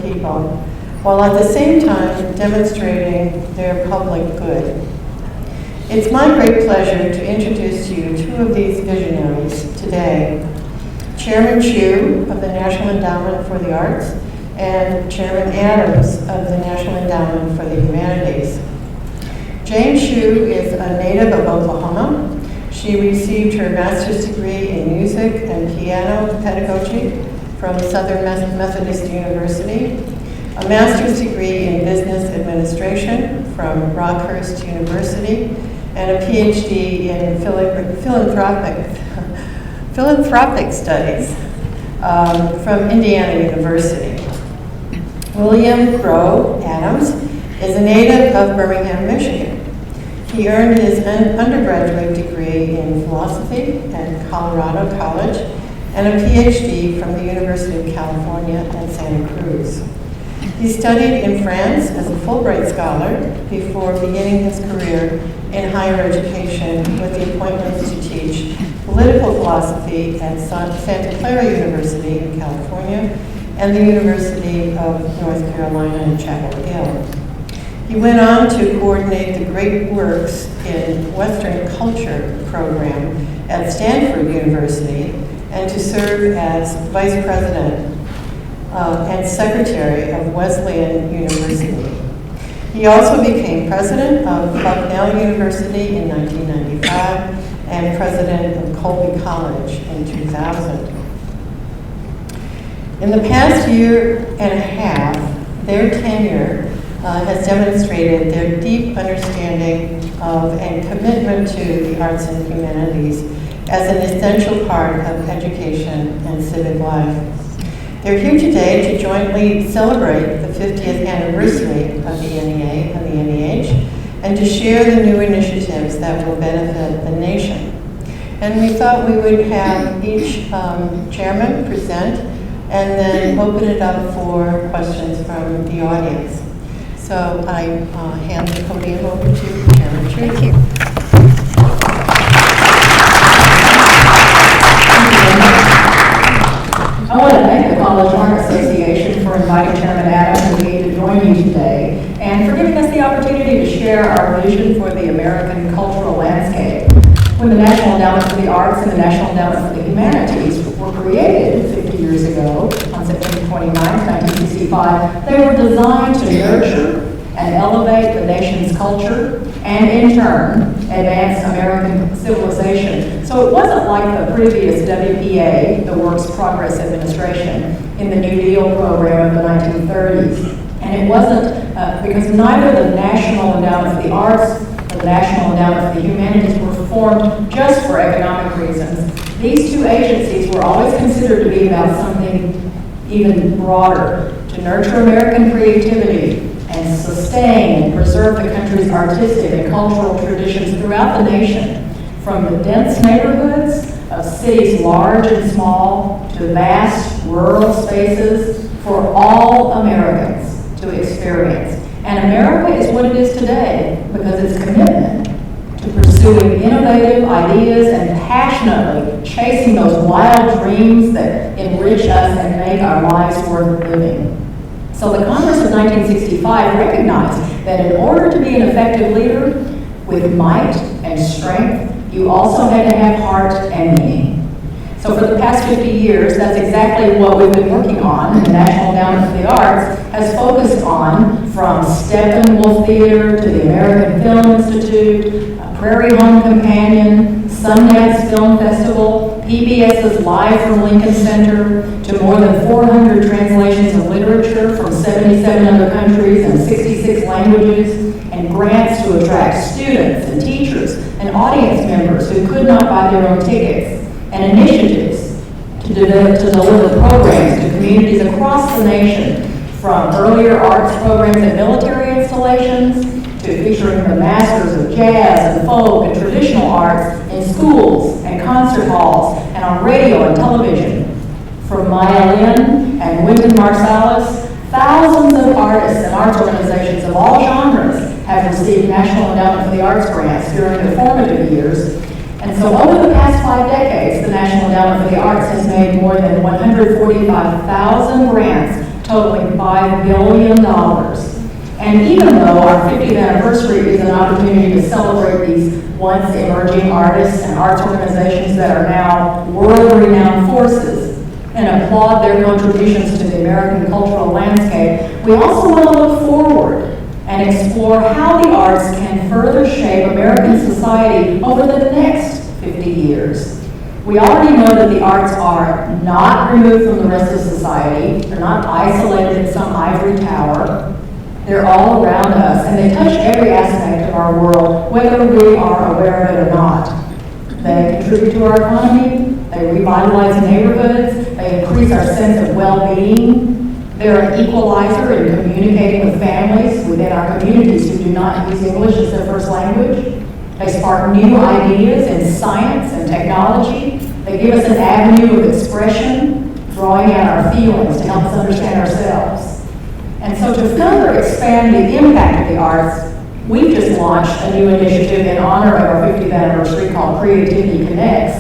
people, while at the same time demonstrating their public good. It's my great pleasure to introduce to you two of these visionaries today. Chairman Chu of the National Endowment for the Arts and Chairman Adams of the National Endowment for the Humanities. Jane Chu is a native of Oklahoma. She received her master's degree in music and piano pedagogy from Southern Methodist University, a master's degree in business administration from Rockhurst University, and a PhD in philanthropic studies from Indiana University. William Rowe Adams is a native of Birmingham, Michigan. He earned his undergraduate degree in philosophy at Colorado College and a PhD from the University of California at Santa Cruz. He studied in France as a Fulbright scholar before beginning his career in higher education with the appointment to teach political philosophy at Santa Clara University in California and the University of North Carolina in Chapel Hill. He went on to coordinate the Great Works in Western Culture program at Stanford University and to serve as Vice President and Secretary of Wesleyan University. He also became President of Bucknell University in 1995 and President of Colby College in 2000. In the past year and a half, their tenure has demonstrated their deep understanding of and commitment to the arts and humanities as an essential part of education and civic life. They're here today to jointly celebrate the 50th anniversary of the NEA and the NEH and to share the new initiatives that will benefit the nation. And we thought we would have each chairman present and then open it up for questions from the audience. So I hand the podium over to Chairman Chu. Thank you. I want to thank the College Art Association for inviting Chairman Adams and me to join you today and for giving us the opportunity to share our vision for the American cultural landscape. When the National Endowment for the Arts and the National Endowment for the Humanities were created 50 years ago on September 29, 1965, they were designed to nurture and elevate the nation's culture and, in turn, advance American civilization. So it wasn't like the previous WPA, the Works Progress Administration, in the New Deal program of the 1930s. And it wasn't because neither the National Endowment for the Arts or the National Endowment for the Humanities were formed just for economic reasons. These two agencies were always considered to be about something even broader, to nurture American creativity and sustain and preserve the country's artistic and cultural traditions throughout the nation, from the dense neighborhoods of cities large and small to vast rural spaces for all Americans to experience. And America is what it is today because its commitment to pursuing innovative ideas and passionately chasing those wild dreams that enrich us and make our lives worth living. So the Congress of 1965 recognized that in order to be an effective leader with might and strength, you also had to have heart and meaning. So for the past 50 years, that's exactly what we've been working on. And the National Endowment for the Arts has focused on, from Steppenwolf Theater to the American Film Institute, Prairie Home Companion, Sundance Film Festival, PBS's Live from Lincoln Center, to more than 400 translations of literature from 77 other countries and 66 languages, and grants to attract students and teachers and audience members who could not buy their own tickets, and initiatives to deliver programs to communities across the nation, from earlier arts programs and military installations to featuring the masters of jazz and folk and traditional arts in schools and concert halls and on radio and television. From Maya Lin and Wynton Marsalis, thousands of artists and arts organizations of all genres have received National Endowment for the Arts grants during the formative years. And so over the past 5 decades, the National Endowment for the Arts has made more than 145,000 grants totaling $5 billion. And even though our 50th anniversary is an opportunity to celebrate these once emerging artists and arts organizations that are now world-renowned forces and applaud their contributions to the American cultural landscape, we also want to look forward and explore how the arts can further shape American society over the next 50 years. We already know that the arts are not removed from the rest of society. They're not isolated in some ivory tower. They're all around us, and they touch every aspect of our world, whether we are aware of it or not. They contribute to our economy, they revitalize neighborhoods, they increase our sense of well-being. They're an equalizer in communicating with families within our communities who do not use English as their first language. They spark new ideas in science and technology. They give us an avenue of expression, drawing out our feelings to help us understand ourselves. And so to further expand the impact of the arts, we've just launched a new initiative in honor of our 50th anniversary called Creativity Connects.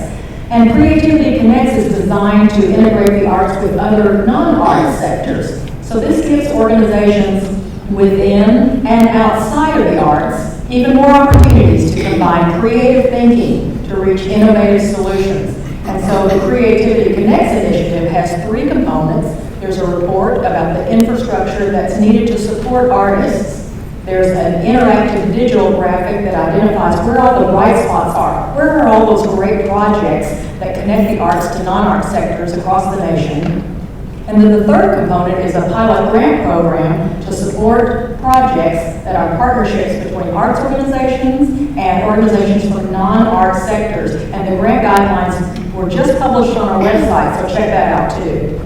And Creativity Connects is designed to integrate the arts with other non-art sectors. So this gives organizations within and outside of the arts even more opportunities to combine creative thinking to reach innovative solutions. And so the Creativity Connects initiative has 3 components. There's a report about the infrastructure that's needed to support artists. There's an interactive digital graphic that identifies where all the bright spots are. Where are all those great projects that connect the arts to non-art sectors across the nation? And then the third component is a pilot grant program to support projects that are partnerships between arts organizations and organizations from non-art sectors. And the grant guidelines were just published on our website, so check that out too.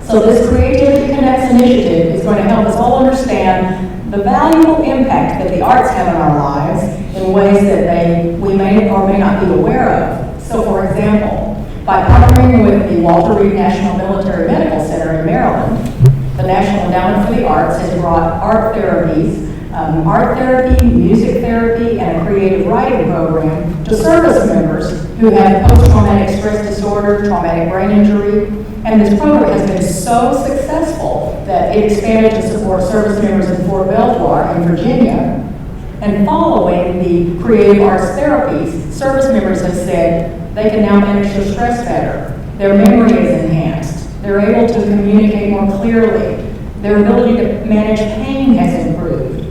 So this Creativity Connects initiative is going to help us all understand the valuable impact that the arts have in our lives in ways that we may or may not be aware of. So for example, by partnering with the Walter Reed National Military Medical Center in Maryland, the National Endowment for the Arts has brought art therapies, art therapy, music therapy, and a creative writing program to service members who have post-traumatic stress disorder, traumatic brain injury, and this program has been so successful that it expanded to support service members in Fort Belvoir in Virginia. And following the creative arts therapies, service members have said they can now manage their stress better. Their memory is enhanced. They're able to communicate more clearly. Their ability to manage pain has improved.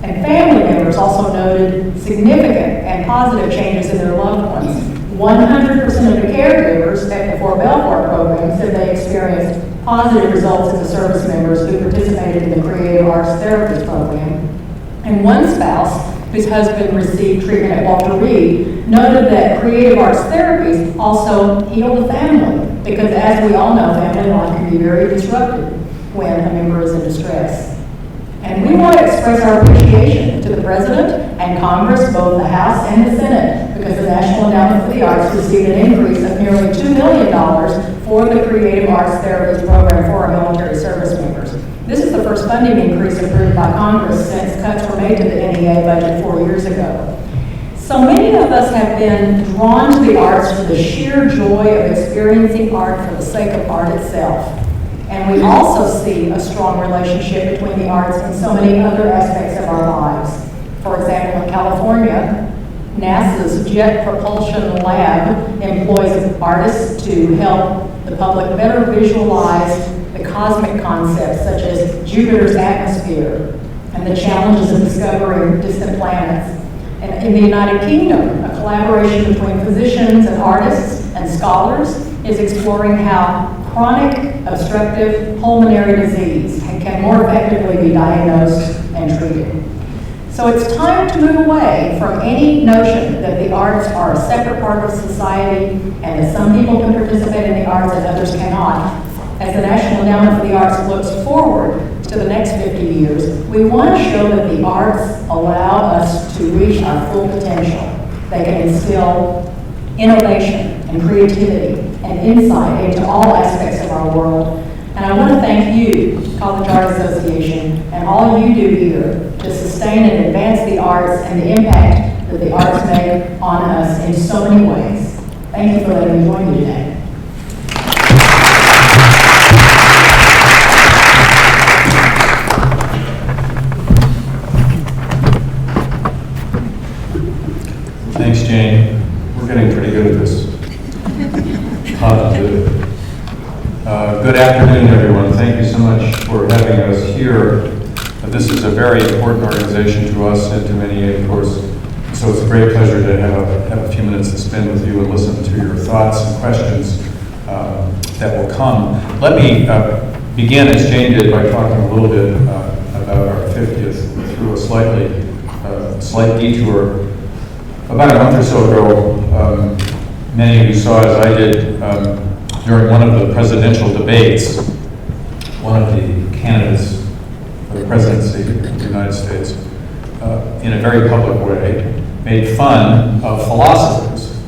And family members also noted significant and positive changes in their loved ones. 100% of the caregivers at the Fort Belvoir program said they experienced positive results in the service members who participated in the Creative Arts Therapies program. And one spouse whose husband received treatment at Walter Reed noted that creative arts therapies also heal the family, because as we all know, family life can be very disrupted when a member is in distress. And we want to express our appreciation to the President and Congress, both the House and the Senate, because the National Endowment for the Arts received an increase of nearly $2 million for the Creative Arts Therapies program for our military service members. This is the first funding increase approved by Congress since cuts were made to the NEA budget 4 years ago. So many of us have been drawn to the arts for the sheer joy of experiencing art for the sake of art itself. And we also see a strong relationship between the arts and so many other aspects of our lives. For example, in California, NASA's Jet Propulsion Lab employs artists to help the public better visualize the cosmic concepts such as Jupiter's atmosphere and the challenges of discovering distant planets. And in the United Kingdom, a collaboration between physicians and artists and scholars is exploring how chronic obstructive pulmonary disease can more effectively be diagnosed and treated. So it's time to move away from any notion that the arts are a separate part of society and that some people can participate in the arts and others cannot. As the National Endowment for the Arts looks forward to the next 50 years, we want to show that the arts allow us to reach our full potential. They can instill innovation and creativity and insight into all aspects of our world. And I want to thank you, College Art Association, and all you do here to sustain and advance the arts and the impact that the arts make on us in so many ways. Thank you for letting me join you today. Jane. We're getting pretty good at this. Good afternoon, everyone. Thank you so much for having us here. This is a very important organization to us and to NEA, of course. So it's a great pleasure to have a few minutes to spend with you and listen to your thoughts and questions that will come. Let me begin, as Jane did, by talking a little bit about our 50th through a slight detour. About a month or so ago, many of you saw, as I did, during one of the presidential debates, one of the candidates for the presidency of the United States, in a very public way, made fun of philosophers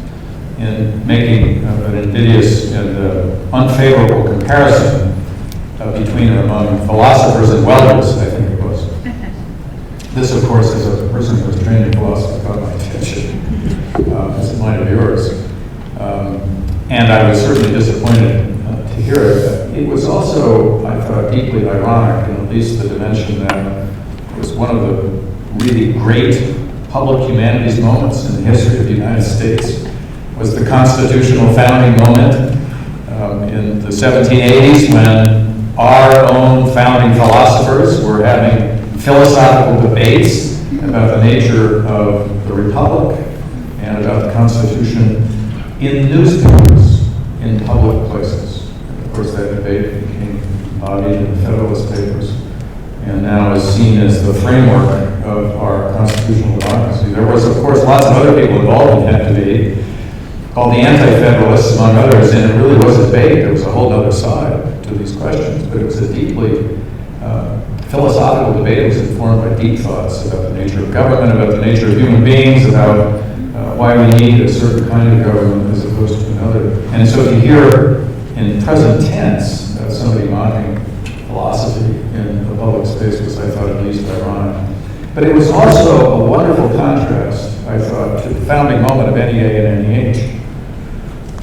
in making an invidious and unfavorable comparison between and among philosophers and welders, I think it was. This, of course, as a person who was trained in philosophy, caught my attention, as it might of yours. And I was certainly disappointed to hear it. It was also, I thought, deeply ironic, in at least the dimension that it was one of the really great public humanities moments in the history of the United States. Was the constitutional founding moment in the 1780s, when our own founding philosophers were having philosophical debates about the nature of the Republic and about the Constitution in newspapers, in public places. And of course, that debate became embodied in the Federalist Papers and now is seen as the framework of our constitutional democracy. There was, of course, lots of other people involved in that debate, called the Anti-Federalists, among others, and it really was a debate. There was a whole other side to these questions, but it was a deeply philosophical debate. It was informed by deep thoughts about the nature of government, about the nature of human beings, about why we need a certain kind of government as opposed to another. And so to hear in present tense somebody mocking philosophy in the public space was, I thought, at least ironic. But it was also a wonderful contrast, I thought, to the founding moment of NEA and NEH.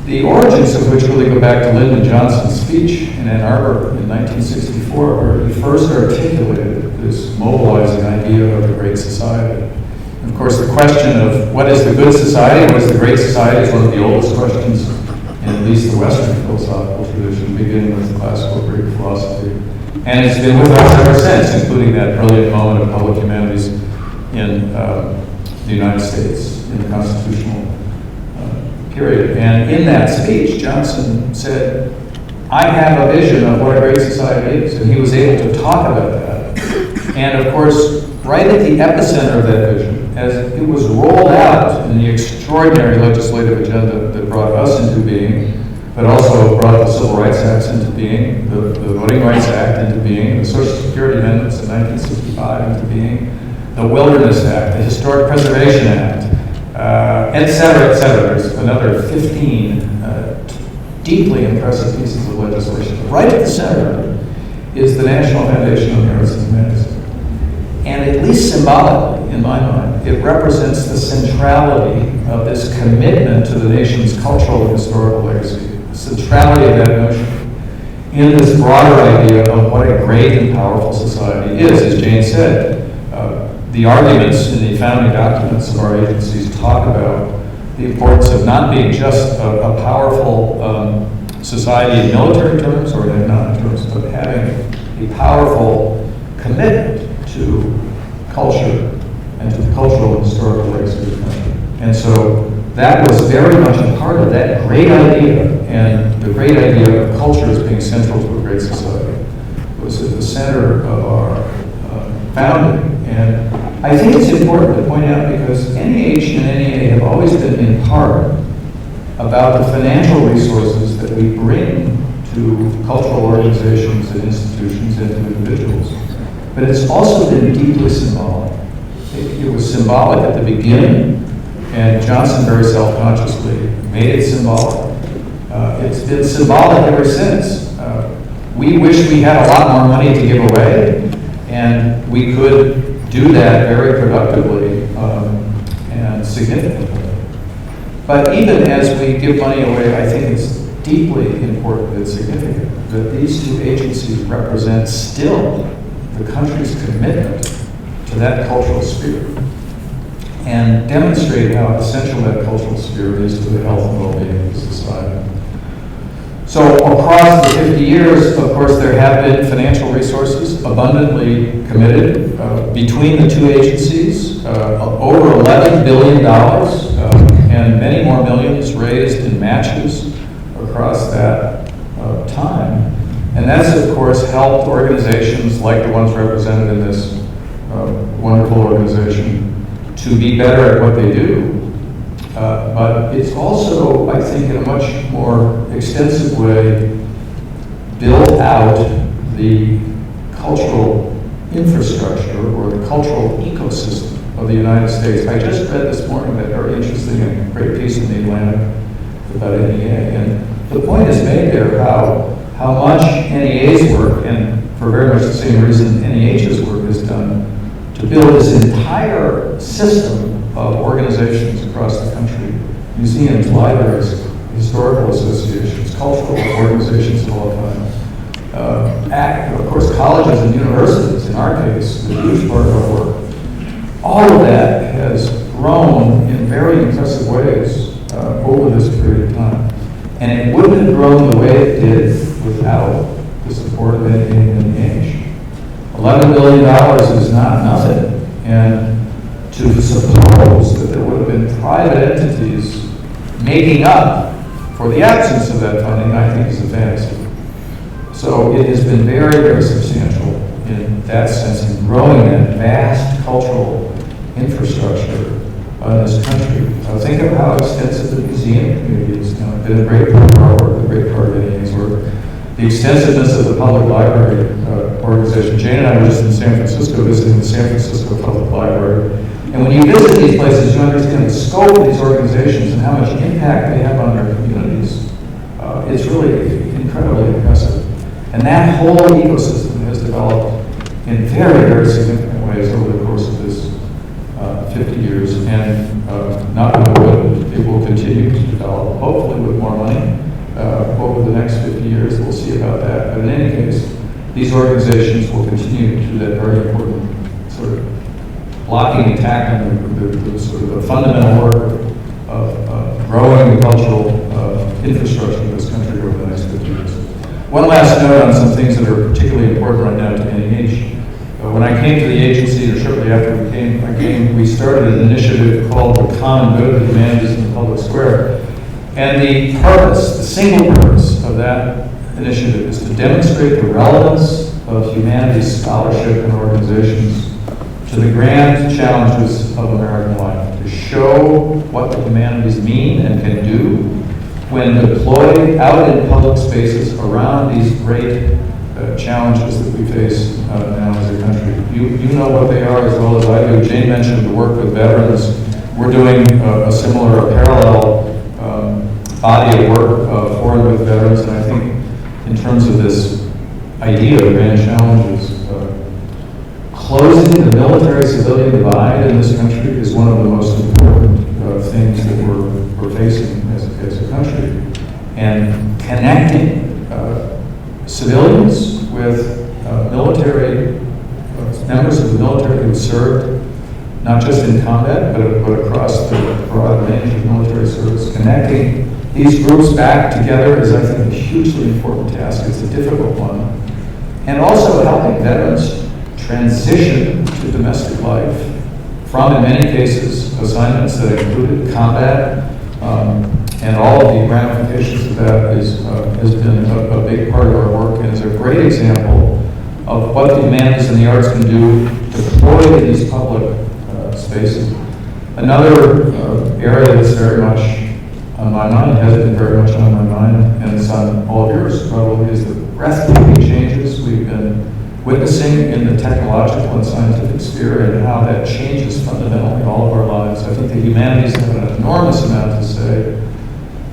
The origins of which really go back to Lyndon Johnson's speech in Ann Arbor in 1964, where he first articulated this mobilizing idea of the Great Society. And of course, the question of what is the good society, what is the great society, is one of the oldest questions in at least the Western philosophical tradition, beginning with classical Greek philosophy. And it's been with us ever since, including that brilliant moment of public humanities in the United States, in the constitutional period. And in that speech, Johnson said, I have a vision of what a great society is. And he was able to talk about that. And of course, right at the epicenter of that vision, as it was rolled out in the extraordinary legislative agenda that brought us into being, but also brought the Civil Rights Acts into being, the Voting Rights Act into being, the Social Security Amendments in 1965 into being, the Wilderness Act, the Historic Preservation Act, et cetera, et cetera. There's another 15 deeply impressive pieces of legislation. Right at the center of it is the National Foundation on the Arts and Humanities. And at least symbolically, in my mind, it represents the centrality of this commitment to the nation's cultural and historical legacy, the centrality of that notion in this broader idea of what a great and powerful society is. As Jane said, the arguments in the founding documents of our agencies talk about the importance of not being just a powerful society in military terms or in economic terms, but having a powerful commitment to culture and to the cultural and historical legacy of the country. And so that was very much a part of that great idea, and the great idea of culture as being central to a great society was at the center of our founding. And I think it's important to point out, because NEH and NEA have always been in part about the financial resources that we bring to cultural organizations and institutions and to individuals. But it's also been deeply symbolic. It was symbolic at the beginning, and Johnson very self-consciously made it symbolic. It's been symbolic ever since. We wish we had a lot more money to give away, and we could do that very productively and significantly. But even as we give money away, I think it's deeply important and significant that these two agencies represent still the country's commitment to that cultural sphere. and demonstrate how essential that cultural sphere is to the health and well-being of the society. So across the 50 years, of course, there have been financial resources abundantly committed between the two agencies, over $11 billion and many more millions raised in matches across that time. And that's, of course, helped organizations like the ones represented in this wonderful organization to be better at what they do. But it's also, I think, in a much more extensive way, built out the cultural infrastructure or the cultural ecosystem of the United States. I just read this morning that very interesting and great piece in the Atlantic about NEA. And the point is made there how much NEA's work, and for very much the same reason NEH's work is done, to build this entire system of organizations across the country, museums, libraries, historical associations, cultural organizations of all kinds. Of course, colleges and universities, in our case, a huge part of our work. All of that has grown in very impressive ways over this period of time. And it wouldn't have grown the way it did without the support of NEA and NEH. $11 billion is not nothing. And to suppose that there would have been private entities making up for the absence of that funding, I think is a fantasy. So it has been very, very substantial in that sense in growing that vast cultural infrastructure in this country. Think of how extensive the museum community is. Been a great part of our work, a great part of NEA's work. The extensiveness of the public library organization. Jane and I were just in San Francisco visiting the San Francisco Public Library. And when you visit these places, you understand the scope of these organizations and how much impact they have on their communities. It's really incredibly impressive. And that whole ecosystem has developed in very, very significant ways over the course of this 50 years. And not only it will continue to develop, hopefully with more money over the next 50 years. We'll see about that. But in any case, these organizations will continue to do that very important sort of blocking and tackling the sort of the fundamental work of growing the cultural infrastructure of this country over the next 50 years. One last note on some things that are particularly important right now to NEH. When I came to the agency, or shortly after we started an initiative called the Common Good of Humanities in the Public Square. And the purpose, the single purpose of that initiative is to demonstrate the relevance of humanities scholarship and organizations to the grand challenges of American life, to show what the humanities mean and can do when deployed out in public spaces around these great challenges that we face now as a country. You know what they are as well as I do. Jane mentioned the work with veterans. We're doing a similar, parallel body of work for and with veterans, and I think in terms of this idea of grand challenges, closing the military-civilian divide in this country is one of the most important things that we're facing as a country. And connecting civilians with military, members of the military who served not just in combat, but across the broad range of military service, connecting these groups back together is, I think, a hugely important task. It's a difficult one. And also helping veterans transition to domestic life from, in many cases, assignments that included combat, and all of the ramifications of that has been a big part of our work and is a great example of what the humanities and the arts can do deployed in these public spaces. Another area that's very much on my mind, has been very much on my mind, and it's on all of yours probably, is the breathtaking changes we've been witnessing in the technological and scientific sphere and how that changes fundamentally all of our lives. I think the humanities have an enormous amount to say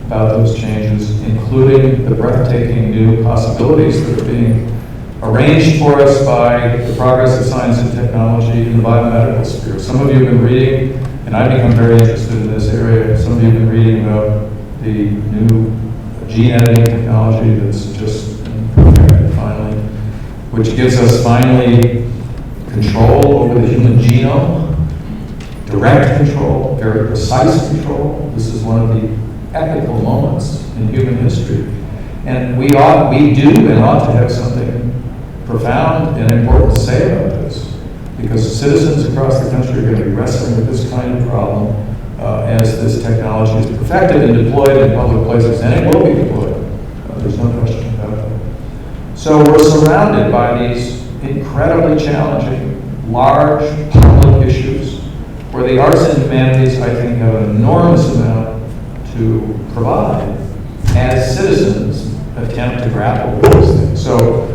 about those changes, including the breathtaking new possibilities that are being arranged for us by the progress of science and technology in the biomedical sphere. Some of you have been reading, and I've become very interested in this area, some of you have been reading about the new gene editing technology that's just been perfected finally, which gives us finally control over the human genome, direct control, very precise control. This is one of the epical moments in human history. And we do and ought to have something profound and important to say about this, because citizens across the country are going to be wrestling with this kind of problem as this technology is perfected and deployed in public places, and it will be deployed. There's no question about that. So we're surrounded by these incredibly challenging, large public issues where the arts and humanities, I think, have an enormous amount to provide as citizens attempt to grapple with these things. So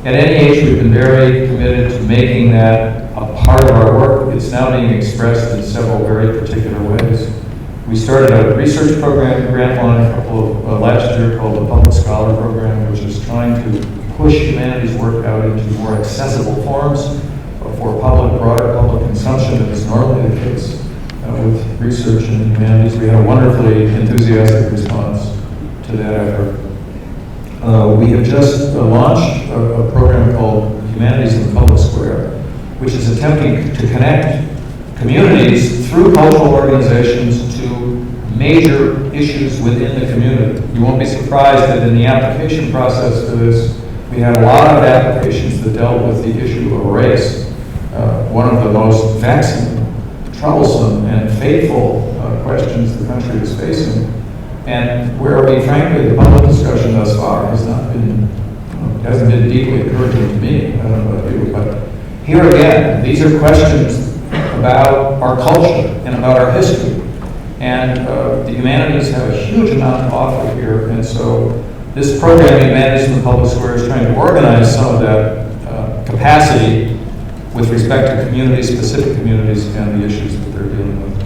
at NEH, we've been very committed to making that a part of our work. It's now being expressed in several very particular ways. We started a research program, grant line, last year called the Public Scholar Program, which is trying to push humanities work out into more accessible forms for broader public consumption than is normally the case with research in the humanities. We had a wonderfully enthusiastic response to that effort. We have just launched a program called Humanities in the Public Square, which is attempting to connect communities through cultural organizations to major issues within the community. You won't be surprised that in the application process for this, we had a lot of applications that dealt with the issue of race, one of the most vexing, troublesome, and fateful questions the country is facing, and where we, frankly, the public discussion thus far hasn't been deeply encouraging to me. I don't know about you, but here again, these are questions about our culture and about our history, and the humanities have a huge amount to offer here, and so this program, Humanities in the Public Square, is trying to organize some of that capacity with respect to communities, specific communities, and the issues that they're dealing with.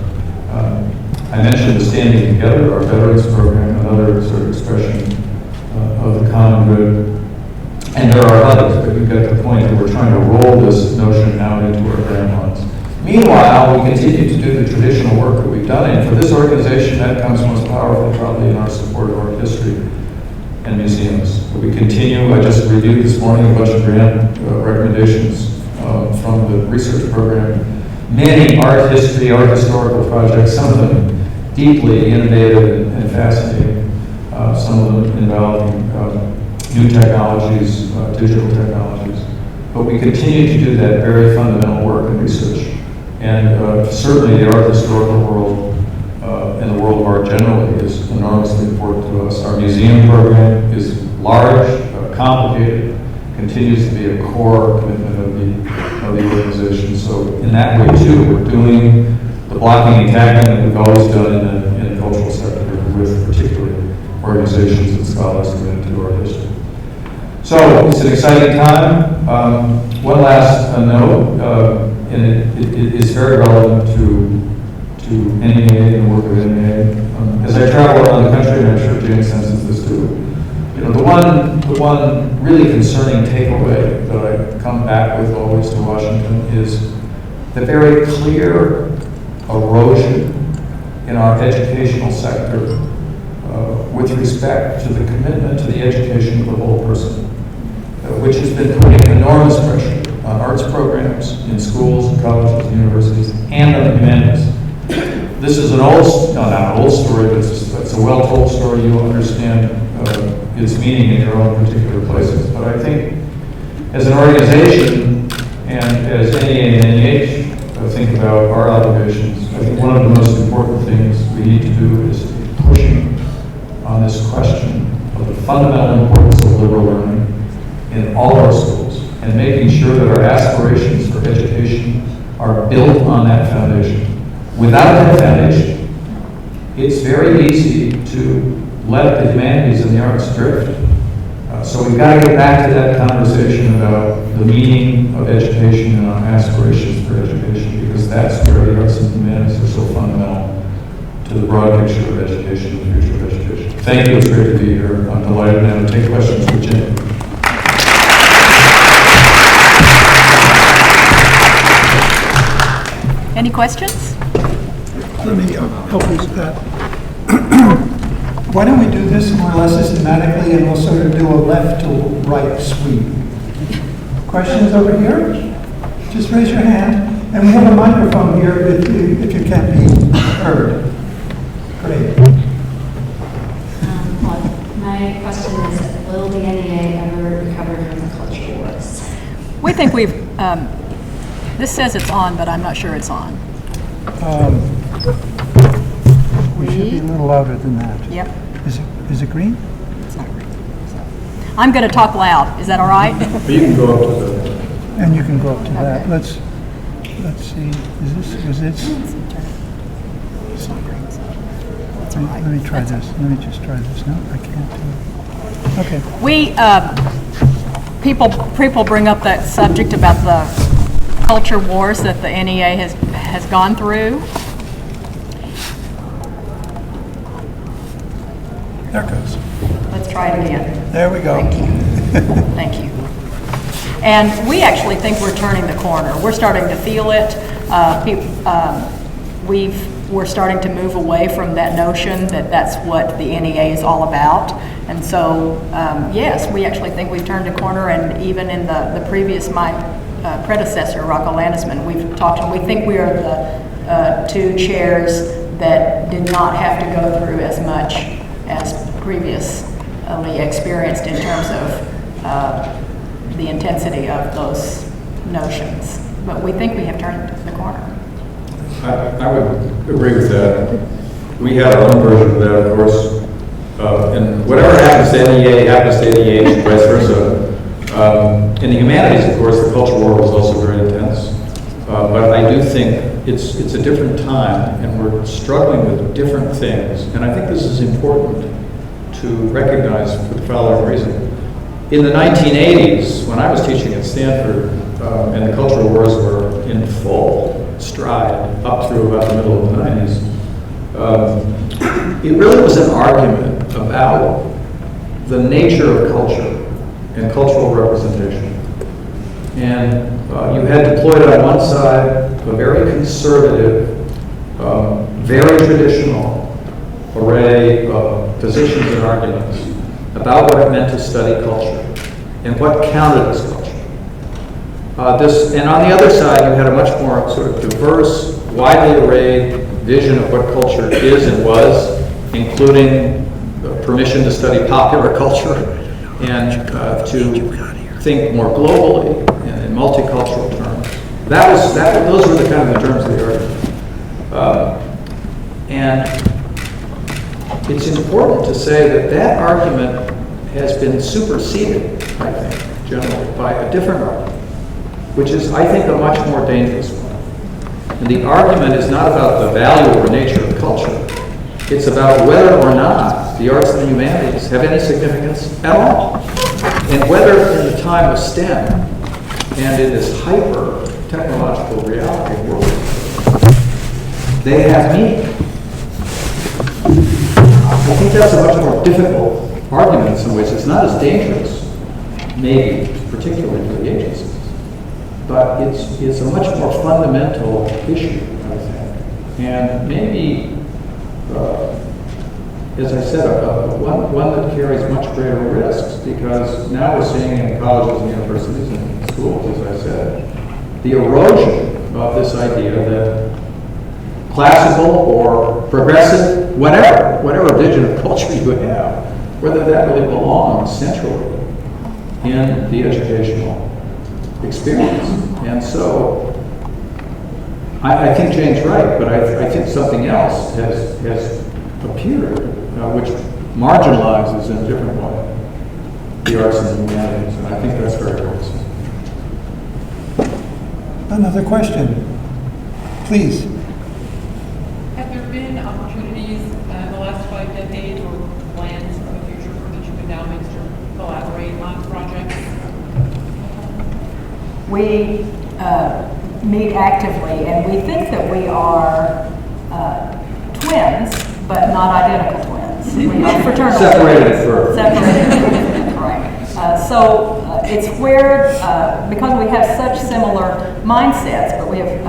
I mentioned the Standing Together, our veterans program, another sort of expression of the common good. And there are others, but we've got to the point that we're trying to roll this notion out into our grant lines. Meanwhile, we continue to do the traditional work that we've done, and for this organization, that comes most powerfully probably in our support of art history and museums. We continue, I just reviewed this morning a bunch of grant recommendations from the research program. Many art history, art historical projects, some of them deeply innovative and fascinating, some of them involving new technologies, digital technologies. But we continue to do that very fundamental work in research. And certainly the art historical world and the world of art generally is enormously important to us. Our museum program is large, complicated, continues to be a core commitment of the organization. So in that way too, we're doing the blocking and tackling that we've always done in the cultural sector with particularly organizations and scholars committed to art history. So it's an exciting time. One last note, and it is very relevant to NEA and the work of NEA. As I travel around the country, and I'm sure Jane senses this too, the one really concerning takeaway that I come back with always to Washington is the very clear erosion in our educational sector with respect to the commitment to the education of the whole person, which has been putting enormous pressure on arts programs in schools and colleges and universities and on the humanities. This is not an old story, but it's a well-told story. You'll understand its meaning in your own particular places. But I think as an organization and as NEA and NEH think about our obligations, I think one of the most important things we need to do is to be pushing on this question of the fundamental importance of liberal learning in all our schools and making sure that our aspirations for education are built on that foundation. Without that foundation, it's very easy to let the humanities and the arts drift. So we've got to get back to that conversation about the meaning of education and our aspirations for education, because that's where the arts and humanities are so fundamental to the broad picture of education and the future of education. Thank you, it's great to be here. I'm delighted now to take questions from Jim. Any questions? Let me help you with that. Why don't we do this more or less systematically, and we'll sort of do a left to right sweep. Questions over here? Just raise your hand. And we have a microphone here if you can't be heard. Great. Well, my question is, will the NEA ever recover from the culture wars? We think we've, this says it's on, but I'm not sure it's on. We should be a little louder than that. Yep. Is it green? It's not green. So, I'm going to talk loud. Is that all right? You can go up to the... And you can go up to that. Okay. Let's see. Was this? It's not green. So that's all right. Let me try That's this. Let me just try this. No, I can't do it. Okay. We, people bring up that subject about the culture wars that the NEA has gone through. There it goes. Let's try it again. There we go. Thank you. Thank you. And we actually think we're turning the corner. We're starting to feel it. We're starting to move away from that notion that that's what the NEA is all about. And so, yes, we actually think we've turned a corner. And even in the previous, my predecessor, Rocco Landesman, we've talked, and we think we are the two chairs that did not have to go through as much as previously experienced in terms of the intensity of those notions. But we think we have turned the corner. I would agree with that. We had our own version of that, of course. And whatever happens to NEA happens to NEH, and vice versa. In the humanities, of course, the culture war was also very intense. But I do think it's a different time, and we're struggling with different things. And I think this is important to recognize for the following reason. In the 1980s, when I was teaching at Stanford, and the cultural wars were in full stride up through about the middle of the 90s, it really was an argument about the nature of culture and cultural representation. And you had deployed on one side a very conservative, very traditional array of positions and arguments about what it meant to study culture and what counted as culture. And on the other side, you had a much more sort of diverse, widely arrayed vision of what culture is and was, including permission to study popular culture and to think more globally and in multicultural terms. Those were the kind of the terms of the argument. And it's important to say that that argument has been superseded, I think, generally, by a different argument, which is, I think, a much more dangerous one. And the argument is not about the value or nature of culture. It's about whether or not the arts and the humanities have any significance at all. And whether in the time of STEM and in this hyper-technological reality world, they have meaning. I think that's a much more difficult argument in some ways. It's not as dangerous, maybe, particularly for the agencies. But it's a much more fundamental issue, I think. And maybe, as I said, one that carries much greater risks, because now we're seeing in colleges and universities and schools, as I said, the erosion of this idea that classical or progressive, whatever vision of culture you have, whether that really belongs centrally in the educational experience. And so, I think Jane's right, but I think something else has appeared, which marginalizes in a different way the arts and the humanities, and I think that's very worrisome. Another question, please. Have there been opportunities in the last 5 decades or plans for the future for each of endowments to collaborate on projects? We meet actively, and we think that we are twins, but not identical twins. We are fraternal Separated twins. at birth. Separated, right. So it's where, because we have such similar mindsets, but we have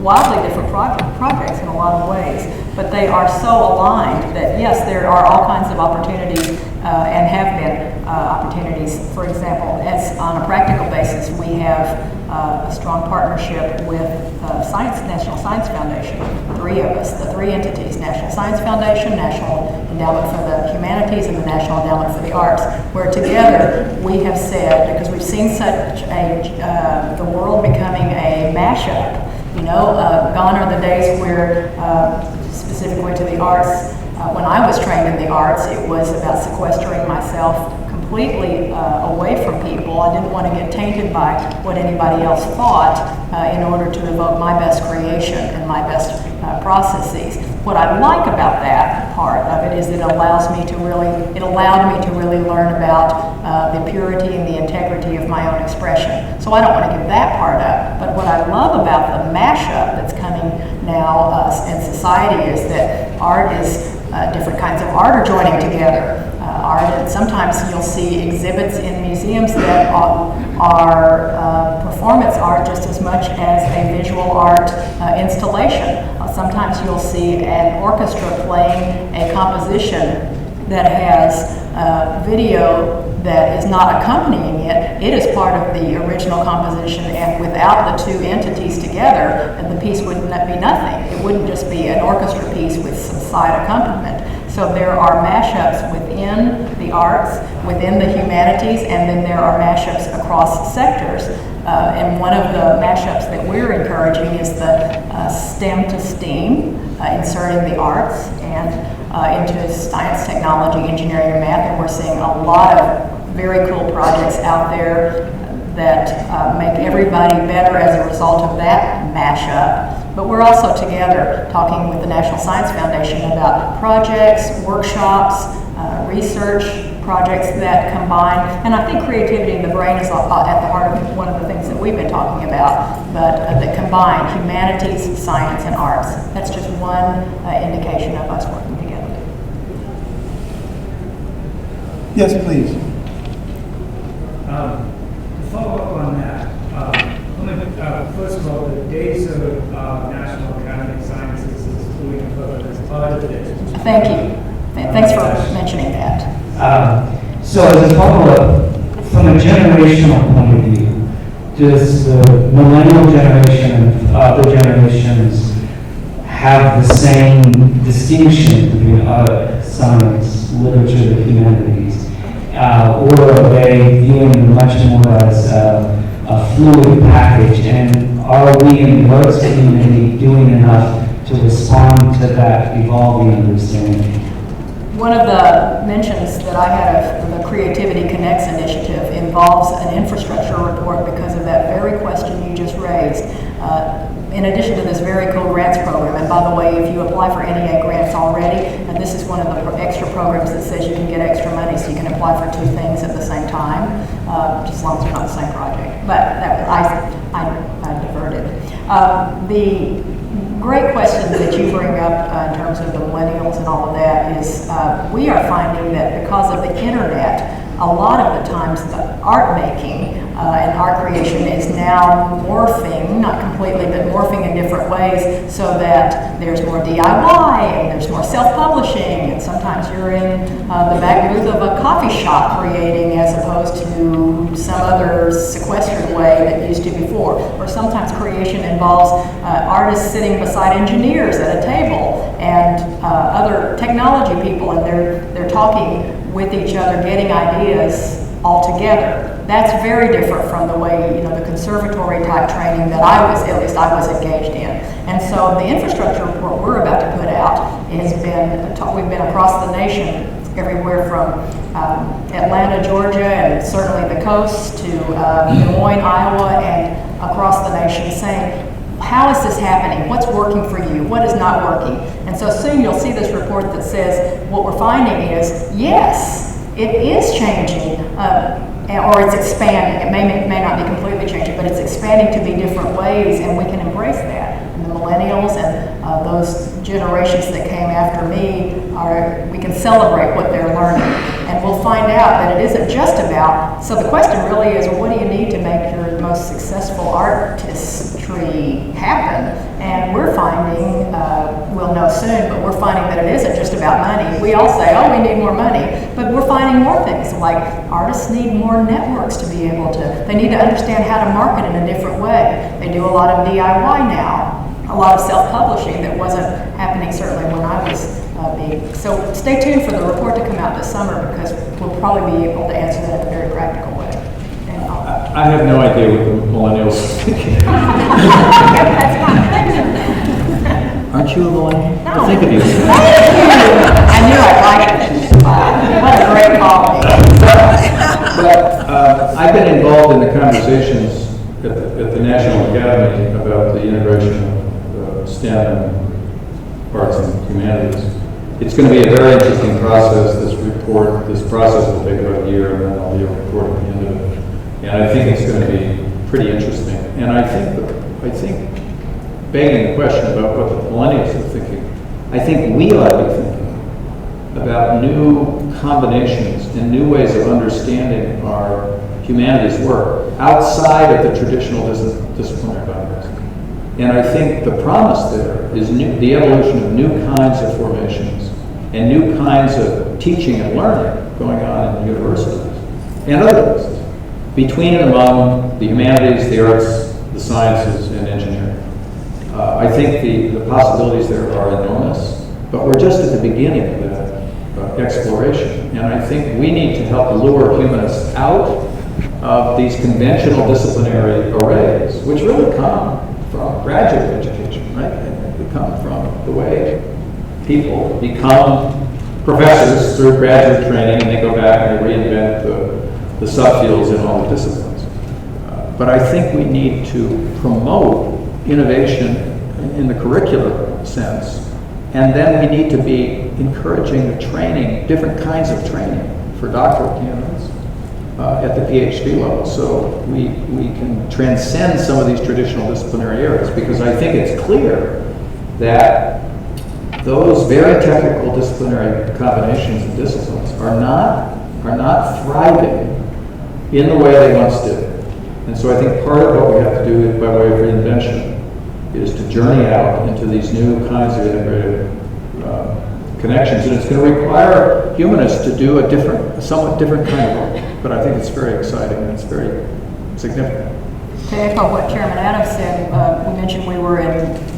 wildly different projects in a lot of ways, but they are so aligned that yes, there are all kinds of opportunities and have been opportunities. For example, as on a practical basis, we have a strong partnership with National Science Foundation, three of us, the three entities, National Science Foundation, National Endowment for the Humanities, and the National Endowment for the Arts, where together we have said, because we've seen such the world becoming a mashup, you know, gone are the days where, specifically to the arts, when I was trained in the arts, it was about sequestering myself completely away from people. I didn't want to get tainted by what anybody else thought in order to evoke my best creation and my best processes. What I like about that part of it is it allowed me to really learn about the purity and the integrity of my own expression. So I don't want to give that part up. But what I love about the mashup that's coming now in society is that art is different kinds of art are joining together. Sometimes you'll see exhibits in museums that are performance art just as much as a visual art installation. Sometimes you'll see an orchestra playing a composition that has video that is not accompanying it. It is part of the original composition, and without the two entities together, the piece would be nothing. It wouldn't just be an orchestra piece with some side accompaniment. So there are mashups within the arts, within the humanities, and then there are mashups across sectors. And one of the mashups that we're encouraging is the STEM to STEAM, inserting the arts and into science, technology, engineering, and math. And we're seeing a lot of very cool projects out there that make everybody better as a result of that mashup. But we're also together talking with the National Science Foundation about projects, workshops, research projects that combine, and I think creativity in the brain is at the heart of one of the things that we've been talking about, but that combine humanities, science, and arts. That's just one indication of us working together. Yes, please. To follow up on that, first of all, the days of National Academy of Sciences is doing as part of this. Thank you. Thanks for mentioning that. So as a follow-up, from a generational point of view, does the millennial generation and other generations have the same distinction between science, literature, the humanities? Or are they viewing much more as a fluid package? And are we in the arts community doing enough to respond to that evolving understanding? One of the mentions that I had of the Creativity Connects initiative involves an infrastructure report because of that very question you just raised. In addition to this very cool grants program, and by the way, if you apply for NEA grants already, and this is one of the extra programs that says you can get extra money, so you can apply for two things at the same time, just as long as they're not the same project. But that I diverted. The great question that you bring up in terms of the millennials and all of that is we are finding that because of the internet, a lot of the times the art making and art creation is now morphing, not completely, but morphing in different ways so that there's more DIY and there's more self-publishing, and sometimes you're in the back booth of a coffee shop creating as opposed to some other sequestered way that used to before. Or sometimes creation involves artists sitting beside engineers at a table and other technology people, and they're talking with each other, getting ideas all together. That's very different from the way, the conservatory type training that I was engaged in. And so the infrastructure report we're about to put out has been, we've been across the nation, everywhere from Atlanta, Georgia, and certainly the coast to Des Moines, Iowa, and across the nation saying, how is this happening? What's working for you? What is not working? And so soon you'll see this report that says what we're finding is, yes, it is changing, or it's expanding. It may not be completely changing, but it's expanding to be different ways, and we can embrace that. And the millennials and those generations that came after me, we can celebrate what they're learning. And we'll find out that it isn't just about, so the question really is, well, what do you need to make your most successful artistry happen. And we're finding, we'll know soon, but we're finding that it isn't just about money. We all say, oh, we need more money, but we're finding more things, like artists need more networks to be able to, they need to understand how to market in a different way. They do a lot of DIY now, a lot of self-publishing that wasn't happening certainly when I was big. So stay tuned for the report to come out this summer, because we'll probably be able to answer that in a very practical way. And I have no idea what the millennials are thinking. Aren't you a millennial? No. I think of you. I knew I'd like it. What a great call. But I've been involved in the conversations at the National Academy about the integration of STEM and arts and humanities. It's going to be a very interesting process. This process will take about a year, and then I'll be a report at the end of it. And I think it's going to be pretty interesting. And I think begging the question about what the millennials are thinking, I think we ought to be thinking about new combinations and new ways of understanding our humanities work outside of the traditional disciplinary boundaries. And I think the promise there is the evolution of new kinds of formations and new kinds of teaching and learning going on in universities and other places, between and among the humanities, the arts, the sciences, and engineering. I think the possibilities there are enormous, but we're just at the beginning of that exploration. And I think we need to help lure humanists out of these conventional disciplinary arrays, which really come from graduate education, right? They come from the way people become professors through graduate training, and they go back and they reinvent the subfields in all the disciplines. But I think we need to promote innovation in the curricular sense, and then we need to be encouraging the training, different kinds of training for doctoral candidates at the PhD level, so we can transcend some of these traditional disciplinary areas, because I think it's clear that those very technical disciplinary combinations and disciplines are not thriving in the way they once did. And so I think part of what we have to do by way of reinvention is to journey out into these new kinds of integrated connections. And it's going to require humanists to do a somewhat different kind of work. But I think it's very exciting and it's very significant. To echo what Chairman Adams said, we mentioned we were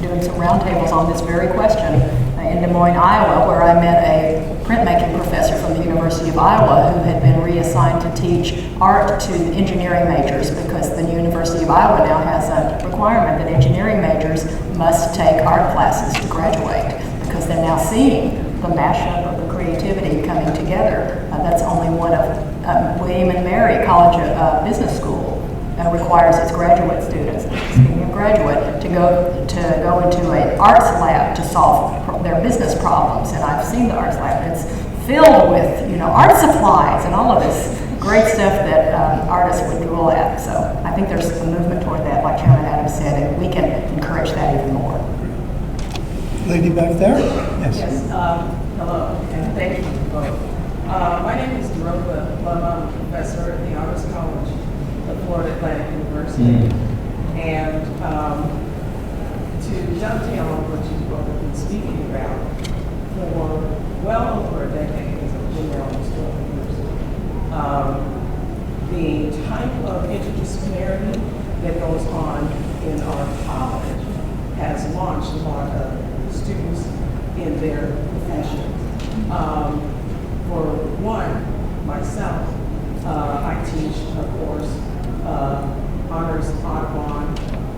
doing some roundtables on this very question in Des Moines, Iowa, where I met a printmaking professor from the University of Iowa who had been reassigned to teach art to engineering majors, because the University of Iowa now has a requirement that engineering majors must take art classes to graduate, because they're now seeing the mashup of the creativity coming together. That's only one of William and Mary College of Business School requires its graduate students, speaking of graduate, to go into an arts lab to solve their business problems. And I've seen the arts lab. It's filled with art supplies and all of this great stuff that artists would drool at. So I think there's a movement toward that, like Chairman Adams said, and we can encourage that even more. Lady back there? Yes. Yes, hello, and thank you both. My name is Dorota Love. I'm a professor at the Honors College of Florida Atlantic University. And to dovetail on what you both have been speaking about, for well over a decade, as I've been there almost 12 years, the type of interdisciplinarity that goes on in our college has launched a lot of students in their profession. For one, myself, I teach, of course, honors Audubon,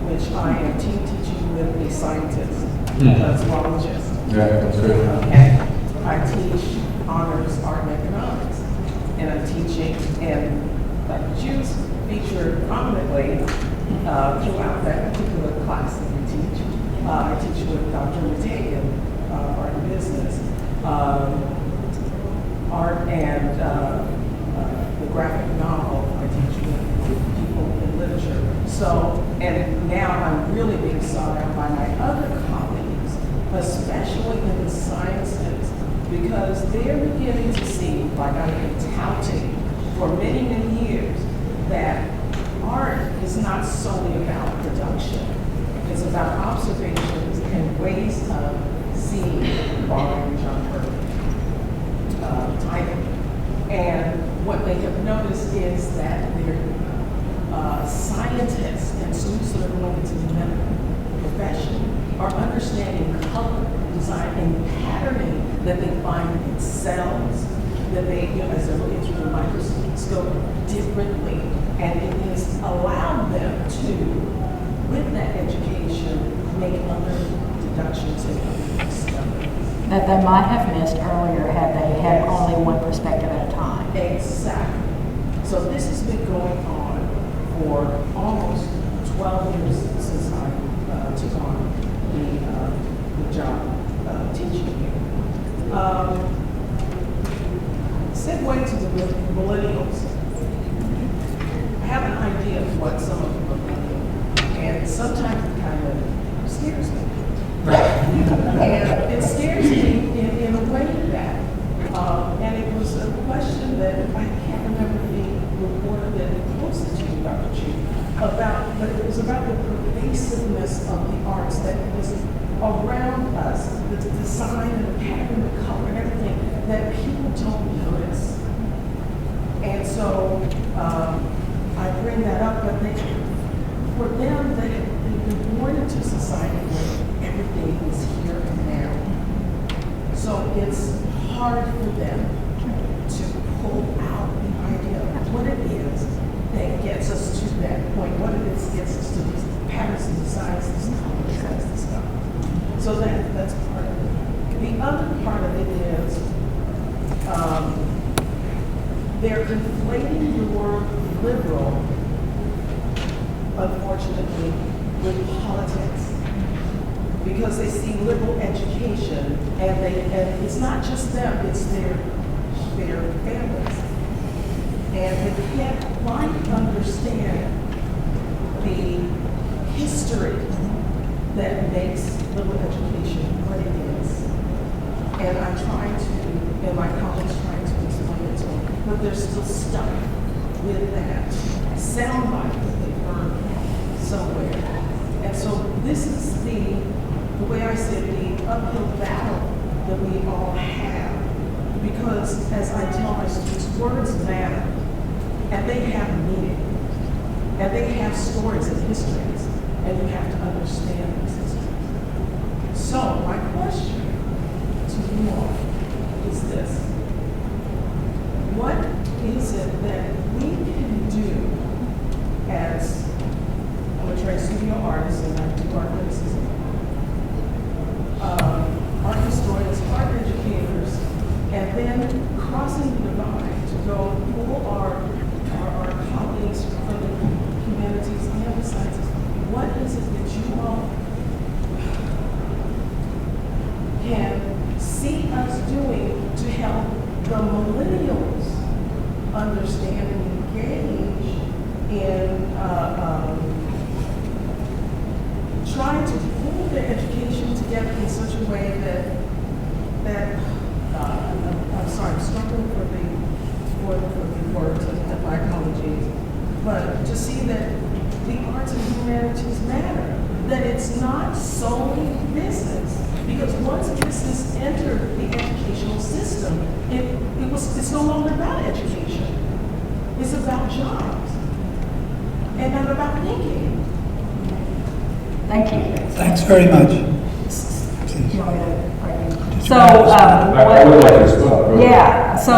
which I am teaching with a scientist, a zoologist. Yeah, that's good. Okay. I teach honors art and economics, and I'm teaching, and Jews feature prominently throughout that particular class that we teach. I teach with Dr. Matei, art and business, art and the graphic novel. I teach with people in literature. So, and now I'm really being sought out by my other colleagues, especially in the sciences, because they're beginning to see, like I've been touting for many, many years, that art is not solely about production. It's about observations and ways of seeing, borrowing John Herbert's title. And what they have noticed is that their scientists and students that are going into the medical profession are understanding color, design, and patterning that they find in cells, that they, as they're looking through the microscope differently. And it has allowed them to, with that education, make other deductions and other discoveries. That they might have missed earlier had they had only one perspective at a time. Exactly. So this has been going on for almost 12 years since I took on the job teaching here. Segue to the millennials. I have an idea of what some of them are thinking, and sometimes it kind of scares me. And it scares me in a way that, and it was a question that I can't remember being reported that posted to you, Dr. Chief, but it was about the pervasiveness of the arts that was around us, the design and the pattern, the color and everything, that people don't notice. And so I bring that up, but for them, they've been born into society where everything is here and now. So it's hard for them to pull out the idea of what it is that gets us to that point, what it is gets us to these patterns and designs, these colors, that's the stuff. So that's part of it. The other part of it is they're conflating the word liberal, unfortunately, with politics. Because they see liberal education, and it's not just them, it's their families. And they can't quite understand the history that makes liberal education what it is. And I'm trying to, and my colleagues trying to explain it to them, but they're still stuck with that soundbite that they heard somewhere. And so this is the way I said, the uphill battle that we all have. Because as I tell my students, words matter, and they have meaning, and they have stories and histories, and you have to understand those histories. So my question to you all is this: what is it that we can do as, I'm a trained studio artist and I do art criticism, art historians, art educators, and then crossing the divide to go pull our colleagues from the humanities and the sciences. What is it that you all can see us doing to help the millennials understand and engage in trying to pull their education together in such a way that I'm sorry, I'm struggling for the words of my apologies, but to see that the arts and humanities matter, that it's not solely business, because once business entered the educational system, it's no longer about education. It's about jobs and not about thinking. Thank you. Thanks very much. Please. You want me to write you? So, I would like to respond. yeah, so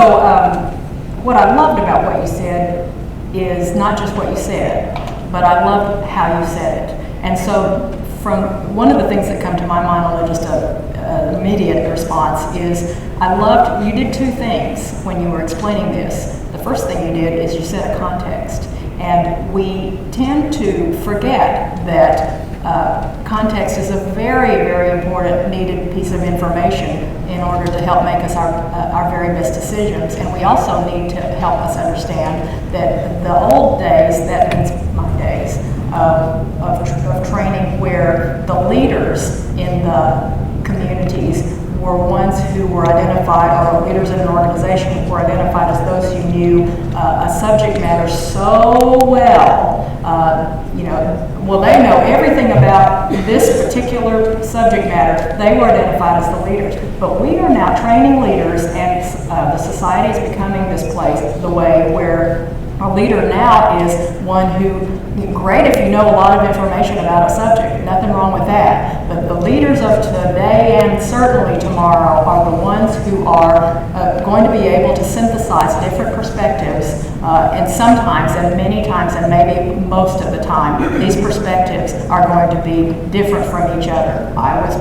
what I loved about what you said is not just what you said, but I loved how you said it. And so from one of the things that come to my mind on just an immediate response is I loved, you did two things when you were explaining this. The first thing you did is you set a context. And we tend to forget that context is a very, very important, needed piece of information in order to help make us our very best decisions. And we also need to help us understand that the old days, that means my days, of training where the leaders in the communities were ones who were identified, or leaders in an organization were identified as those who knew a subject matter so well Well, they know everything about this particular subject matter. They were identified as the leaders. But we are now training leaders, and the society is becoming this place the way where a leader now is one who, great if you know a lot of information about a subject, nothing wrong with that. But the leaders of today and certainly tomorrow are the ones who are going to be able to synthesize different perspectives, and sometimes, and many times, and maybe most of the time, these perspectives are going to be different from each other. I was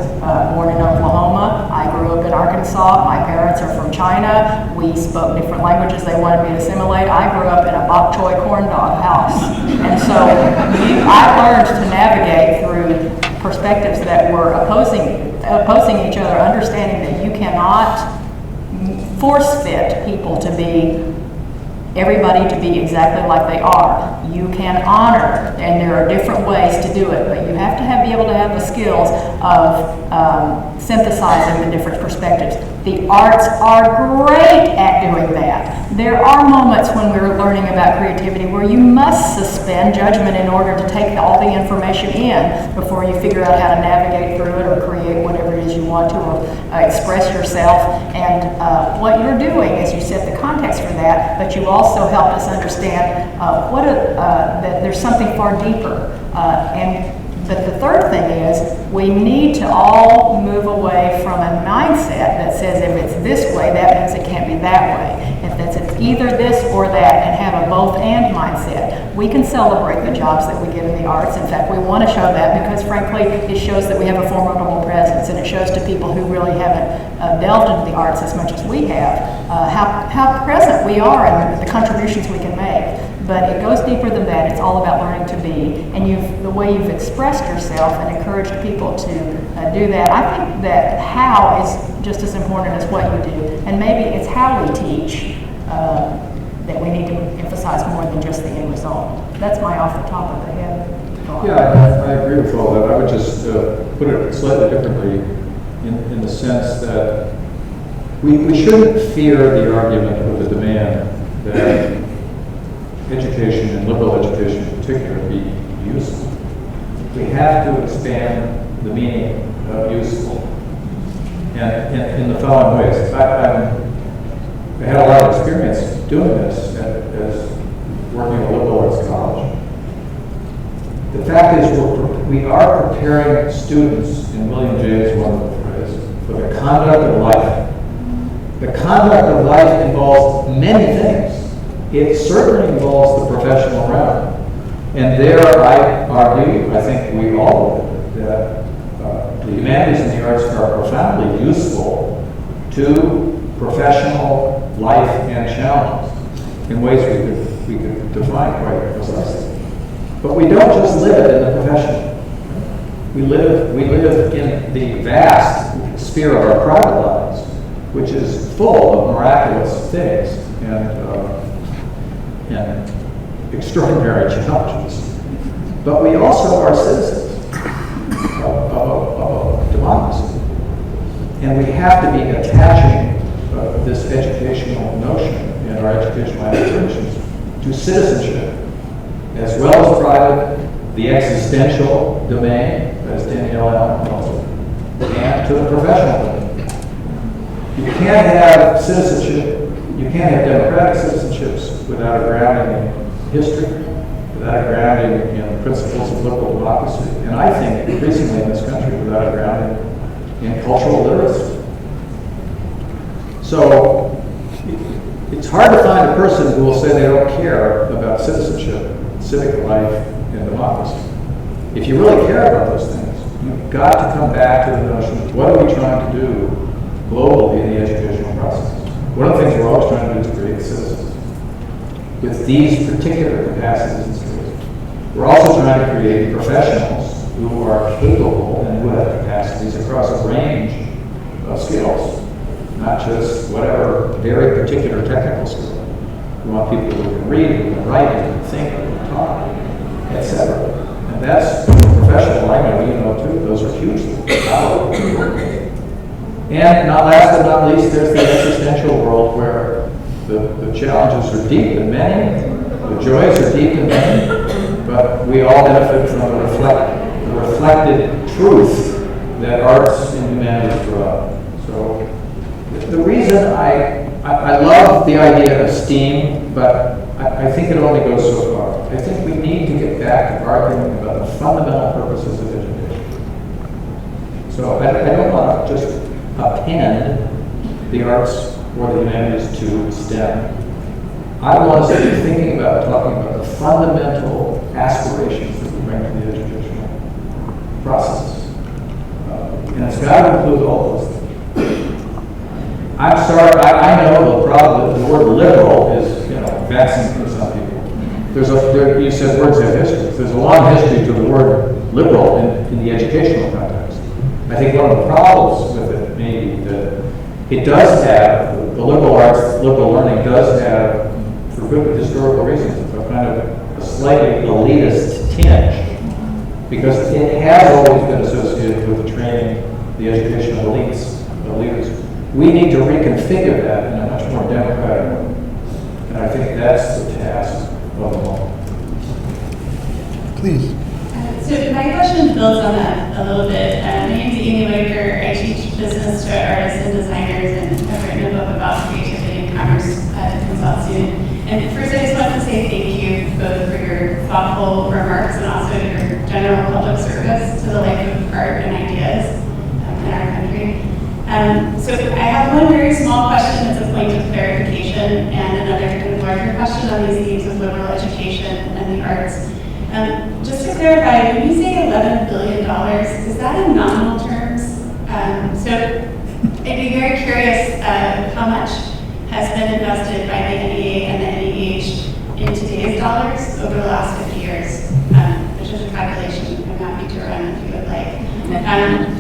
born in Oklahoma. I grew up in Arkansas. My parents are from China. We spoke different languages they wanted me to assimilate. I grew up in a bok choy corn dog house. And so I learned to navigate through perspectives that were opposing each other, understanding that you cannot force fit people to be everybody to be exactly like they are. You can honor, and there are different ways to do it, but you have to be able to have the skills of synthesizing the different perspectives. The arts are great at doing that. There are moments when we're learning about creativity where you must suspend judgment in order to take all the information in before you figure out how to navigate through it or create whatever it is you want to, or express yourself. And what you're doing is you set the context for that, but you also help us understand that there's something far deeper. But the third thing is we need to all move away from a mindset that says if it's this way, that means it can't be that way. If it's either this or that, and have a both and mindset. We can celebrate the jobs that we get in the arts. In fact, we want to show that because frankly, it shows that we have a formidable presence, and it shows to people who really haven't delved into the arts as much as we have, how present we are and the contributions we can make. But it goes deeper than that. It's all about learning to be. And the way you've expressed yourself and encouraged people to do that, I think that how is just as important as what you do. And maybe it's how we teach that we need to emphasize more than just the end result. That's my off the top of the head thought. Yeah, I agree with all that. I would just put it slightly differently in the sense that we shouldn't fear the argument or the demand that education, and liberal education in particular, be useful. We have to expand the meaning of useful. And in the following ways. I had a lot of experience doing this as working at a liberal arts college. The fact is we are preparing students, in William James' wonderful phrase, for the conduct of life. The conduct of life involves many things. It certainly involves the professional realm. And there I argue, I think we all would, that the humanities and the arts are profoundly useful to professional life and challenges in ways we could define quite precisely. But we don't just live in the profession. We live in the vast sphere of our private lives, which is full of miraculous things and extraordinary challenges. But we also are citizens of a democracy. And we have to be attaching this educational notion and our educational aspirations to citizenship, as well as private, the existential domain, as Danielle Allen calls it, and to the professional domain. You can't have citizenship, you can't have democratic citizenships without a grounding in history, without a grounding in principles of liberal democracy, and I think increasingly in this country without a grounding in cultural literacy. So it's hard to find a person who will say they don't care about citizenship, civic life, and democracy. If you really care about those things, you've got to come back to the notion of what are we trying to do globally in the educational process. One of the things we're always trying to do is create citizens with these particular capacities and skills. We're also trying to create professionals who are capable and who have capacities across a range of skills, not just whatever very particular technical skill. We want people who can read, who can write, who can think, who can talk, etc. And that's professional. I know, you know too. Those are hugely valuable. And not last but not least, there's the existential world where the challenges are deep and many, the joys are deep and many, but but we all benefit from the reflected truth that arts and humanities provide. So the reason I love the idea of STEAM, but I think it only goes so far. I think we need to get back to arguing about the fundamental purposes of education. So I don't want to just append the arts or the humanities to STEM. I want us to be thinking about talking about the fundamental aspirations that we bring to the educational process. And it's got to include all those things. I'm sorry, I know the problem, the word liberal is, vexing for some people. You said words have histories. There's a long history to the word liberal in the educational context. I think one of the problems with it may be that it does have, the liberal arts, liberal learning does have, for good historical reasons, a kind of a slightly elitist tinge, because it has always been associated with the training, the education of elites, of leaders. We need to reconfigure that in a much more democratic way. And I think that's the task of the moment. Please. So my question builds on that a little bit. My name's Amy Whitaker. I teach business to artists and designers, and I've written a book about creativity and commerce to come out soon. And first, I just want to say thank you both for your thoughtful remarks and also your general public service to the life of art and ideas in our country. So I have one very small question that's a point of clarification and another kind of larger question on these themes of liberal education and the arts. Just to clarify, when you say $11 billion, is that in nominal terms? So I'd be very curious how much has been invested by the NEA and the NEH in today's dollars over the last 50 years, which is a calculation I'm happy to run if you would like.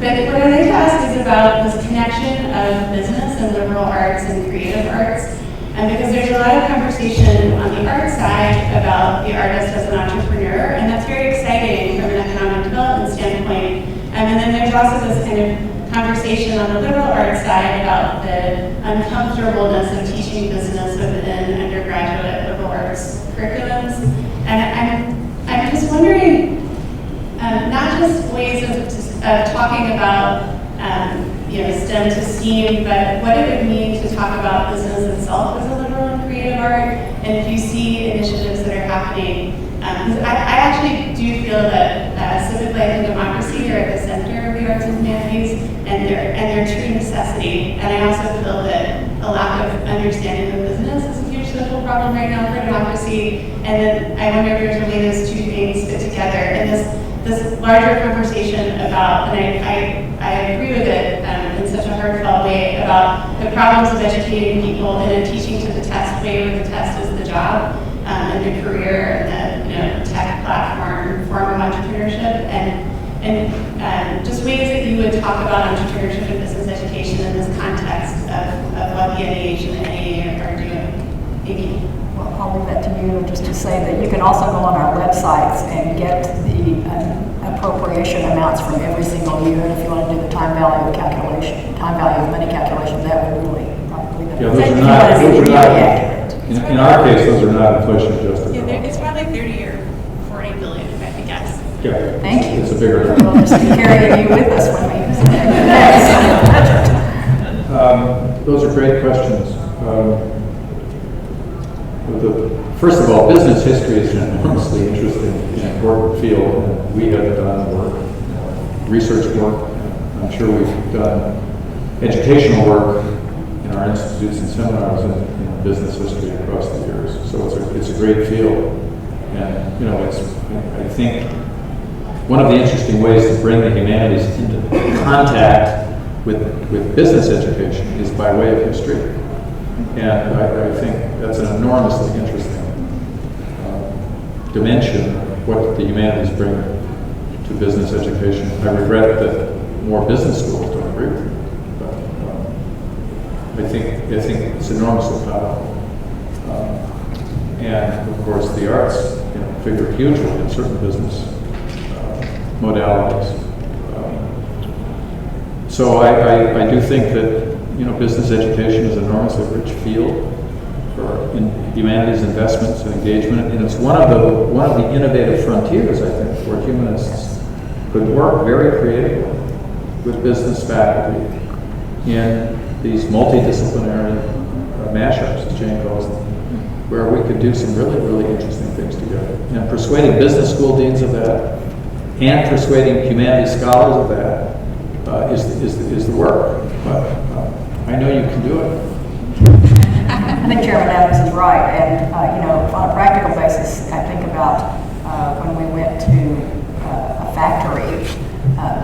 But what I'd like to ask is about this connection of business and liberal arts and creative arts. Because there's a lot of conversation on the art side about the artist as an entrepreneur, and that's very exciting from an economic development standpoint. And then there's also this kind of conversation on the liberal arts side about the uncomfortableness of teaching business within undergraduate liberal arts curriculums. And I'm just wondering, not just ways of talking about STEM to STEAM, but what it would mean to talk about business itself as a liberal and creative art, and if you see initiatives that are happening. Because I actually do feel that civic life and democracy are at the center of the arts and humanities, and they're true necessity. And I also feel that a lack of understanding of business is a huge social problem right now for democracy. And then I wonder if there's a way those two things fit together. And this larger conversation about, and I agree with it in such a heartfelt way, about the problems of educating people in a teaching to the test way, where the test is the job and the career and the tech platform form of entrepreneurship, and just ways that you would talk about entrepreneurship and business education in this context of what the NEH and the NEA are doing. Thank you. Well, I'll leave that to you, just to say that you can also go on our websites and get the appropriation amounts from every single year. And if you want to do the time value of money calculation, that would really probably be those are not in our case, those are not inflation adjusted. Yeah, it's probably 30 or 40 billion, if I could guess. Yeah, Thank you. It's a bigger number. We'll just be carrying you with us when we those are great questions. First of all, business history is an enormously interesting and important field, and we have done work, research work. I'm sure we've done educational work in our institutes and seminars in business history across the years. So it's a great field, and I think one of the interesting ways to bring the humanities into contact with business education is by way of history, and I think that's an enormously interesting dimension of what the humanities bring to business education. I regret that more business schools don't agree with me, but I think it's enormously powerful. And of course, the arts figure hugely in certain business modalities. So I do think that business education is an enormously rich field, humanities investments and engagement, and it's one of the innovative frontiers, I think, where humanists could work very creatively with business faculty in these multidisciplinary mashups, as Jane calls them, where we could do some really, really interesting things together. And persuading business school deans of that, and persuading humanities scholars of that, is the work. But I know you can do it. I think Chairman Adams is right, and on a practical basis, I think about when we went to a factory,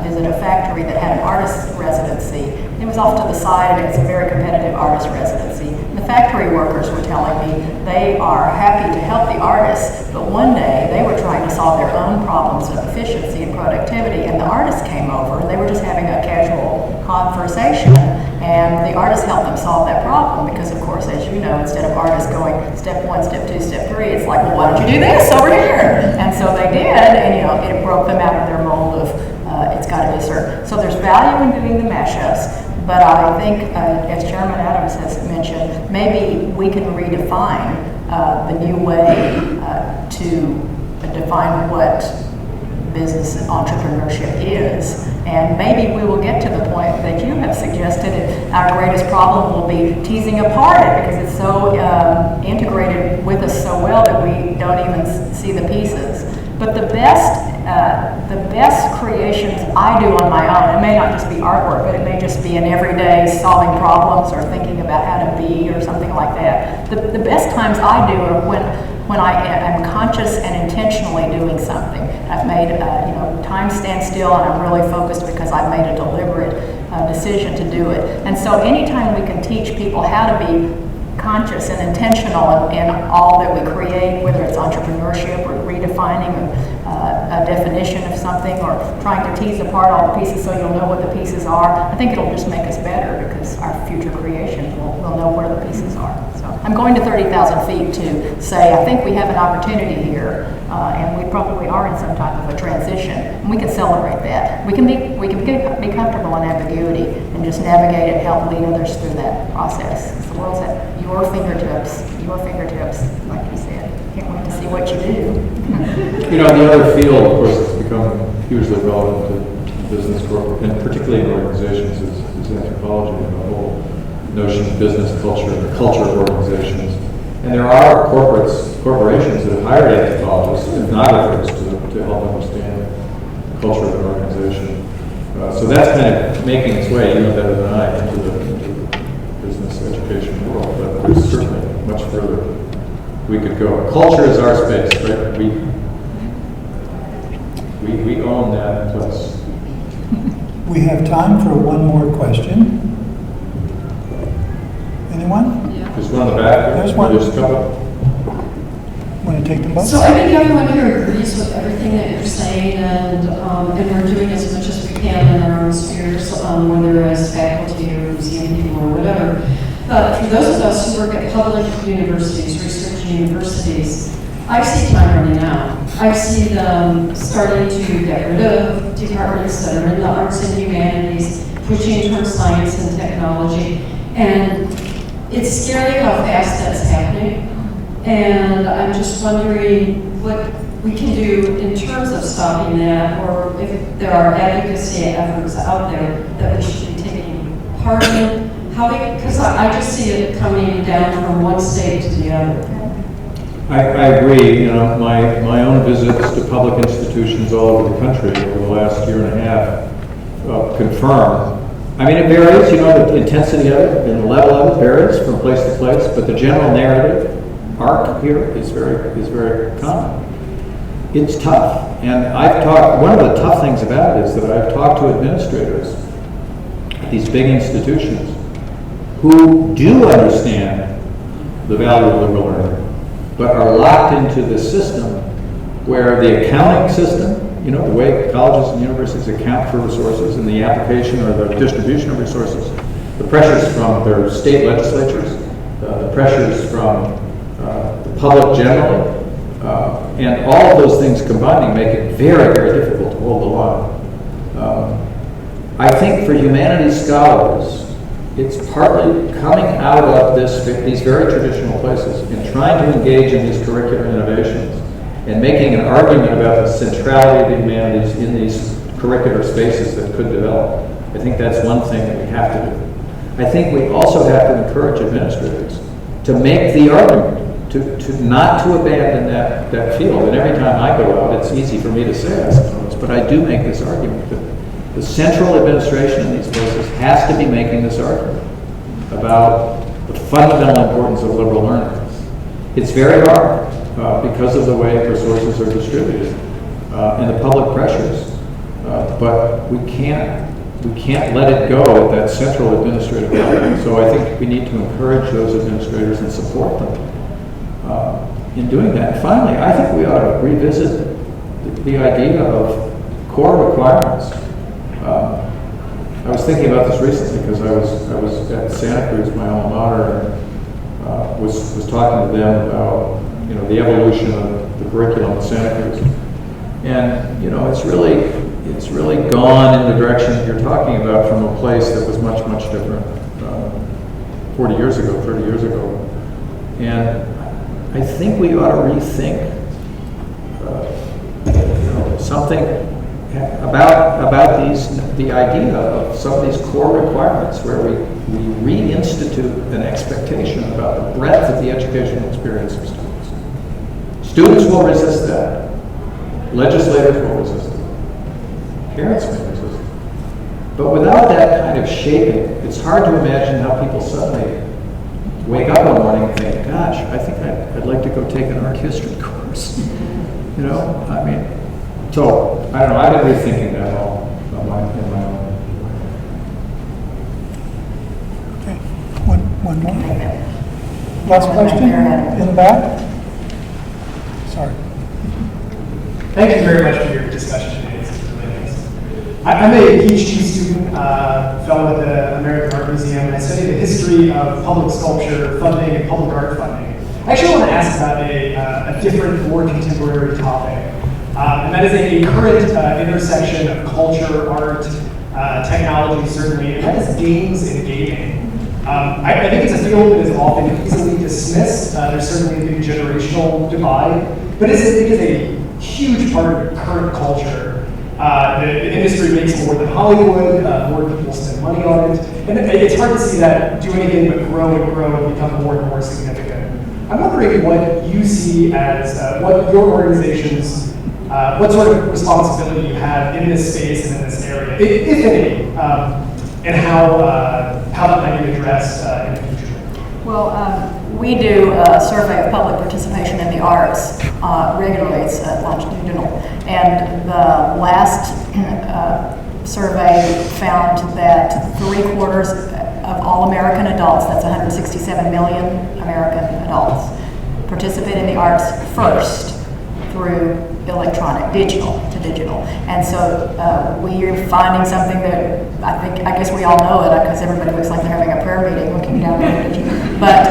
visit a factory that had an artist residency. It was off to the side, and it's a very competitive artist residency. The factory workers were telling me they are happy to help the artists, but one day they were trying to solve their own problems of efficiency and productivity, and the artists came over, and they were just having a casual conversation, and the artists helped them solve that problem, because of course, as you know, instead of artists going step 1, step 2, step 3, it's like, well, why don't you do this over here? And so they did, and it broke them out of their mold of it's got to be certain. So there's value in doing the mashups, but I think, as Chairman Adams has mentioned, maybe we can redefine the new way to define what business entrepreneurship is. And maybe we will get to the point that you have suggested. Our greatest problem will be teasing apart it, because it's so integrated with us so well that we don't even see the pieces. But the best creations I do on my own, it may not just be artwork, but it may just be an everyday solving problems or thinking about how to be or something like that. The best times I do are when I am conscious and intentionally doing something. I've made, time stand still, and I'm really focused because I've made a deliberate decision to do it. And so anytime we can teach people how to be conscious and intentional in all that we create, whether it's entrepreneurship or redefining a definition of something, or trying to tease apart all the pieces so you'll know what the pieces are, I think it'll just make us better, because our future creations will know where the pieces are. So I'm going to 30,000 feet to say I think we have an opportunity here, and we probably are in some type of a transition, and we can celebrate that. We can be comfortable in ambiguity and just navigate and help lead others through that process. The world's at your fingertips, like you said. Can't wait to see what you do. The other field, of course, that's become hugely relevant to business, and particularly in organizations, is anthropology, and the whole notion of business culture and the culture of organizations. And there are corporations that have hired anthropologists, ethnographers, to help understand the culture of an organization. So that's kind of making its way, you know better than I, into the business education world, but there's certainly much further we could go. Culture is our space, right? We own that place. We have time for one more question. Anyone? There's one in the back. There's one. There's a couple. Want to take them both? So I think everyone here agrees with everything that you're saying, and we're doing as much as we can in our own spheres, whether as faculty or museum people or whatever. But for those of us who work at public universities, research universities, I see time running out. I see them starting to get rid of departments that are in the arts and humanities, pushing towards science and technology, and it's scary how fast that's happening. And I'm just wondering what we can do in terms of stopping that, or if there are advocacy efforts out there that we should be taking part in. Because I just see it coming down from one state to the other. I agree. My own visits to public institutions all over the country over the last year and a half confirm. I mean, it varies, the intensity of it and the level of it varies from place to place, but the general narrative arc here is very common. It's tough, and one of the tough things about it is that I've talked to administrators at these big institutions who do understand the value of liberal learning, but are locked into the system where the accounting system, the way colleges and universities account for resources and the application or the distribution of resources, the pressures from their state legislatures, the pressures from the public generally, and all of those things combining make it very, very difficult to hold the line. I think for humanities scholars, it's partly coming out of these very traditional places and trying to engage in these curricular innovations and making an argument about the centrality of the humanities in these curricular spaces that could develop. I think that's one thing that we have to do. I think we also have to encourage administrators to make the argument, to not to abandon that field. And every time I go out, it's easy for me to say, I suppose, but I do make this argument that the central administration in these places has to be making this argument about the fundamental importance of liberal learning. It's very hard because of the way resources are distributed and the public pressures, but we can't let it go at that central administrative level. So I think we need to encourage those administrators and support them in doing that. And finally, I think we ought to revisit the idea of core requirements. I was thinking about this recently because I was at Santa Cruz, my alma mater, and was talking to them about the evolution of the curriculum at Santa Cruz, and it's really gone in the direction that you're talking about from a place that was much different 40 years ago, 30 years ago, and I think we ought to rethink something about the idea of some of these core requirements where we reinstitute an expectation about the breadth of the educational experience of students. Students will resist that. Legislators will resist it. Parents may resist it. But without that kind of shaping, it's hard to imagine how people suddenly wake up one morning and think, gosh, I think I'd like to go take an art history course. So, I don't know, I've been rethinking that all in my own. Okay, one more. Last question in the back? Sorry. Thank you very much for your discussion today. This is really nice. I'm a PhD student, fellow at the American Art Museum, and I study the history of public sculpture funding and public art funding. I actually want to ask about a different, more contemporary topic. And that is a current intersection of culture, art, technology, certainly, and that is games and gaming. I think it's a field that is often easily dismissed. There's certainly a big generational divide, but it is a huge part of current culture. The industry makes more than Hollywood, more people spend money on it, and it's hard to see that do anything but grow and grow and become more and more significant. I'm wondering what you see as what your organization's what sort of responsibility you have in this space and in this area, if any, and how that might be addressed in the future? Well, we do a survey of public participation in the arts regularly. It's longitudinal. And the last survey found that 3/4 of all American adults, that's 167 million American adults, participate in the arts first through digital. And so we're finding something that I guess we all know it because everybody looks like they're having a prayer meeting looking down the page. But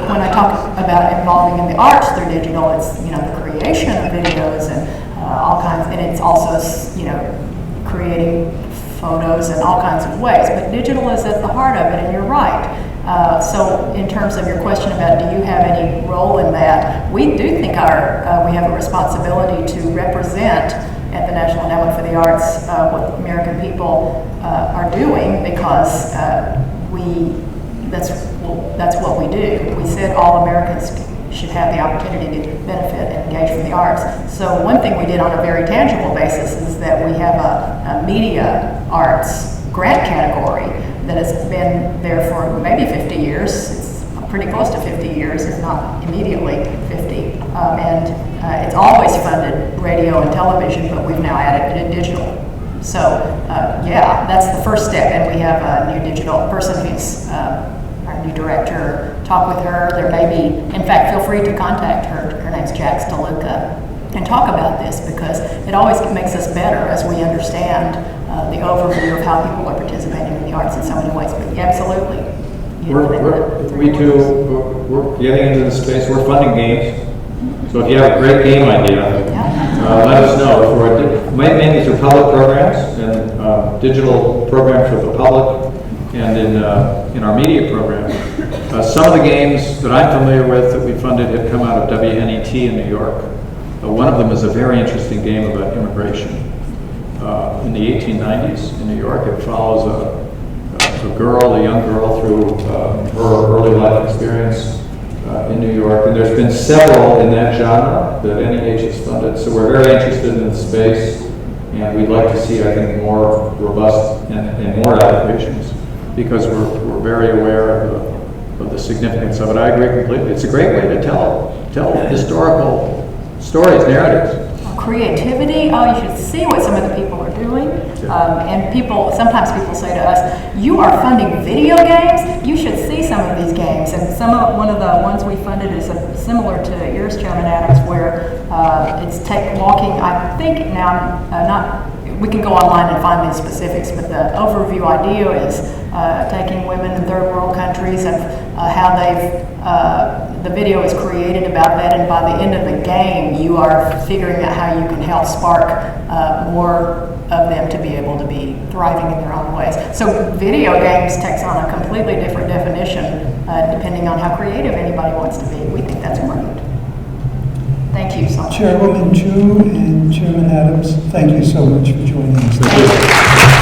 when I talk about involving in the arts through digital, it's the creation of videos and all kinds, and it's also creating photos in all kinds of ways. But digital is at the heart of it, and you're right. So in terms of your question about do you have any role in that, we do think we have a responsibility to represent at the National Endowment for the Arts what American people are doing because that's what we do. We said all Americans should have the opportunity to benefit and engage from the arts. So one thing we did on a very tangible basis is that we have a media arts grant category that has been there for maybe 50 years. It's pretty close to 50 years, if not immediately 50. And it's always funded radio and television, but we've now added it in digital. So yeah, that's the first step. And we have a new digital person who's our new director. Talk with her. There may be, in fact, feel free to contact her. Her name's Jax DeLuca, and talk about this because it always makes us better as we understand the overview of how people are participating in the arts in so many ways. But yeah, absolutely. We're getting into this space. We're funding games. So if you have a great game idea, let us know. Mainly these are public programs and digital programs for the public. and in our media program. Some of the games that I'm familiar with that we funded have come out of WNET in New York. One of them is a very interesting game about immigration. In the 1890s in New York, it follows a young girl through her early life experience in New York, and there's been several in that genre that NEH has funded, so we're very interested in the space, and we'd like to see, I think, more robust and more applications, because we're very aware of the significance of it. I agree completely. It's a great way to tell historical stories, narratives. Creativity, you should see what some of the people are doing. And sometimes people say to us, you are funding video games? You should see some of these games. And one of the ones we funded is similar to yours, Chairman Adams, where it's walking, I think now, we can go online and find these specifics, but the overview idea is taking women in third world countries and how the video is created about that, and by the end of the game, you are figuring out how you can help spark more of them to be able to be thriving in their own ways. So video games takes on a completely different definition depending on how creative anybody wants to be. We think that's brilliant. Thank you so much. Chairwoman Chu and Chairman Adams, thank you so much for joining us.